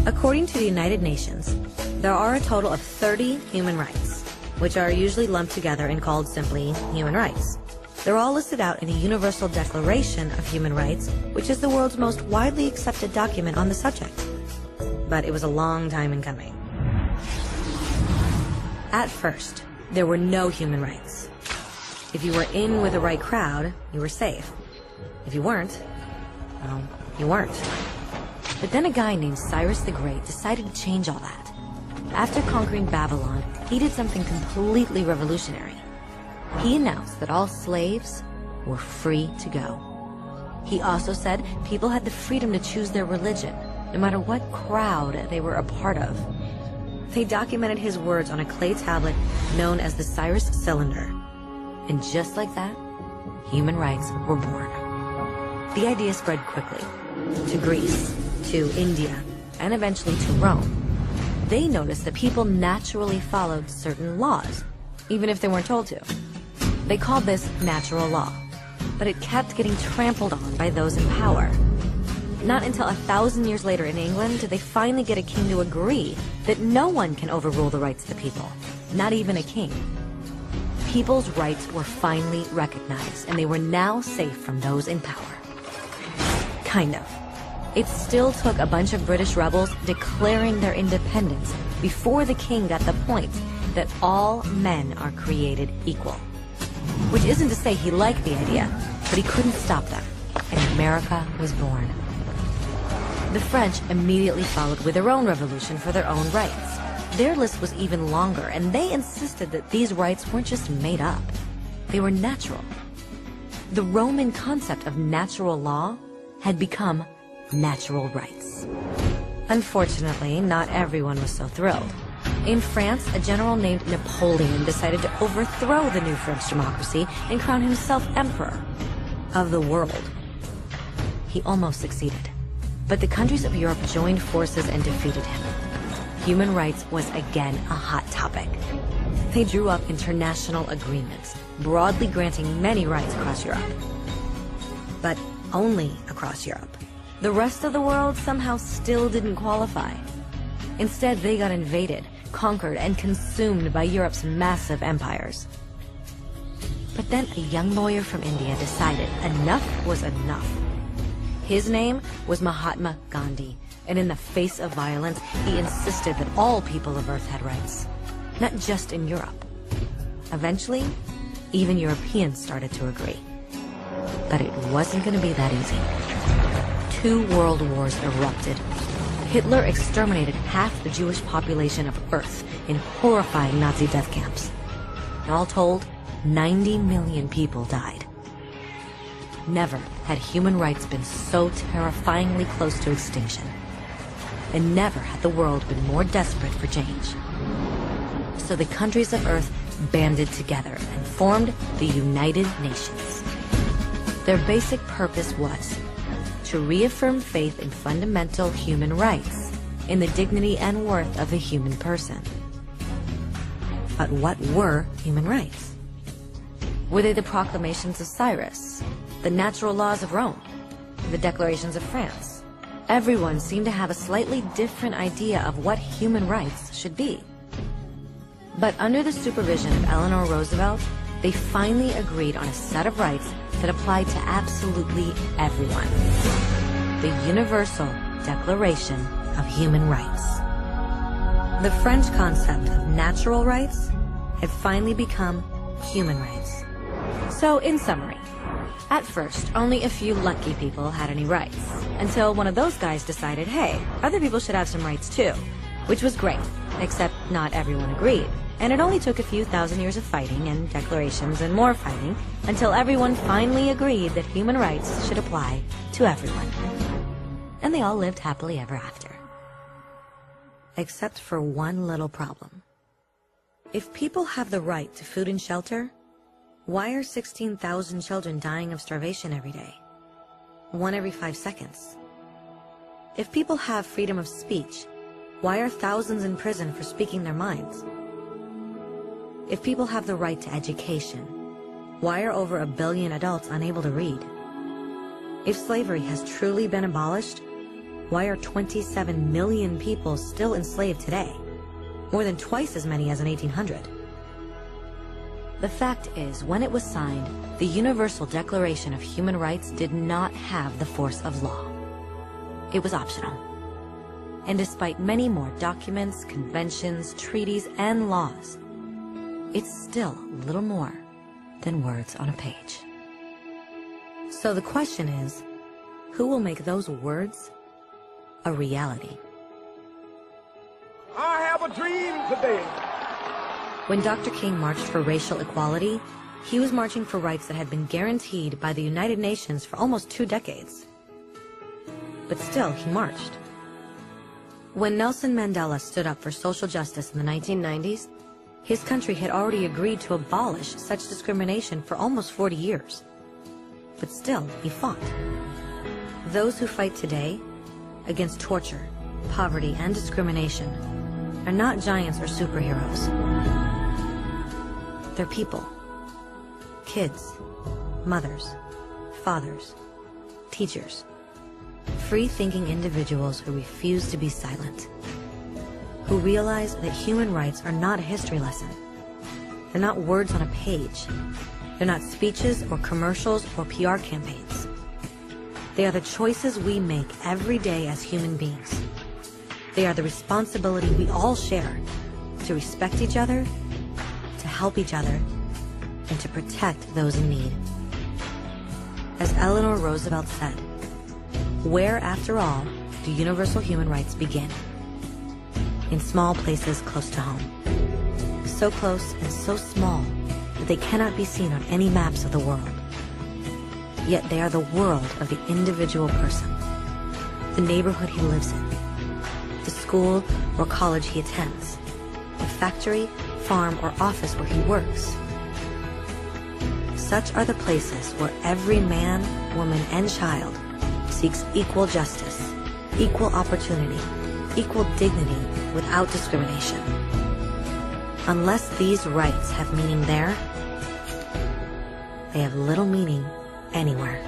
According to the United Nations, there are a total of 30 human rights, which are usually lumped together and called simply human rights. They're all listed out in the Universal Declaration of Human Rights, which is the world's most widely accepted document on the subject. But it was a long time in coming. At first, there were no human rights. If you were in with the right crowd, you were safe. If you weren't, well, you weren't. But then a guy named Cyrus the Great decided to change all that. After conquering Babylon, he did something completely revolutionary. He announced that all slaves were free to go. He also said people had the freedom to choose their religion, no matter what crowd they were a part of. They documented his words on a clay tablet known as the Cyrus Cylinder. And just like that, human rights were born. The idea spread quickly to Greece, to India, and eventually to Rome. They noticed that people naturally followed certain laws, even if they weren't told to. They called this natural law, but it kept getting trampled on by those in power. Not until 1,000 years later in England did they finally get a king to agree that no one can overrule the rights of the people, not even a king. People's rights were finally recognized, and they were now safe from those in power. Kind of. It still took a bunch of British rebels declaring their independence before the king got the point that all men are created equal. Which isn't to say he liked the idea, but he couldn't stop them, and America was born. The French immediately followed with their own revolution for their own rights. Their list was even longer, and they insisted that these rights weren't just made up. They were natural. The Roman concept of natural law had become natural rights. Unfortunately, not everyone was so thrilled. In France, a general named Napoleon decided to overthrow the new French democracy and crown himself emperor of the world. He almost succeeded, but the countries of Europe joined forces and defeated him. Human rights was again a hot topic. They drew up international agreements, broadly granting many rights across Europe. But only across Europe. The rest of the world somehow still didn't qualify. Instead, they got invaded, conquered, and consumed by Europe's massive empires. But then a young lawyer from India decided enough was enough. His name was Mahatma Gandhi, and in the face of violence, he insisted that all people of Earth had rights, not just in Europe. Eventually, even Europeans started to agree. But it wasn't going to be that easy. 2 world wars erupted. Hitler exterminated half the Jewish population of Earth in horrifying Nazi death camps. And all told, 90 million people died. Never had human rights been so terrifyingly close to extinction. And never had the world been more desperate for change. So the countries of Earth banded together and formed the United Nations. Their basic purpose was to reaffirm faith in fundamental human rights, in the dignity and worth of the human person. But what were human rights? Were they the proclamations of Cyrus, the natural laws of Rome, the declarations of France? Everyone seemed to have a slightly different idea of what human rights should be. But under the supervision of Eleanor Roosevelt, they finally agreed on a set of rights that applied to absolutely everyone. The Universal Declaration of Human Rights. The French concept of natural rights had finally become human rights. So, in summary, at first, only a few lucky people had any rights, until one of those guys decided, hey, other people should have some rights too, which was great, except not everyone agreed. And it only took a few thousand years of fighting and declarations and more fighting until everyone finally agreed that human rights should apply to everyone. And they all lived happily ever after. Except for one little problem. If people have the right to food and shelter, why are 16,000 children dying of starvation every day? 1 every 5 seconds. If people have freedom of speech, why are thousands in prison for speaking their minds? If people have the right to education, why are over 1 billion adults unable to read? If slavery has truly been abolished, Why are 27 million people still enslaved today? More than twice as many as in 1800. The fact is, when it was signed, the Universal Declaration of Human Rights did not have the force of law. It was optional. And despite many more documents, conventions, treaties, and laws, it's still little more than words on a page. So the question is, who will make those words a reality? I have a dream today. When Dr. King marched for racial equality, he was marching for rights that had been guaranteed by the United Nations for almost 2 decades. But still, he marched. When Nelson Mandela stood up for social justice in the 1990s, his country had already agreed to abolish such discrimination for almost 40 years. But still, he fought. Those who fight today against torture, poverty, and discrimination are not giants or superheroes. They're people. Kids, mothers, fathers, teachers. Free-thinking individuals who refuse to be silent. Who realize that human rights are not a history lesson. They're not words on a page. They're not speeches or commercials or PR campaigns. They are the choices we make every day as human beings. They are the responsibility we all share to respect each other, to help each other, and to protect those in need. As Eleanor Roosevelt said, where, after all, do universal human rights begin? In small places close to home. So close and so small that they cannot be seen on any maps of the world. Yet they are the world of the individual person, the neighborhood he lives in, the school or college he attends, the factory, farm, or office where he works. Such are the places where every man, woman, and child seeks equal justice, equal opportunity, equal dignity without discrimination. Unless these rights have meaning there, they have little meaning anywhere.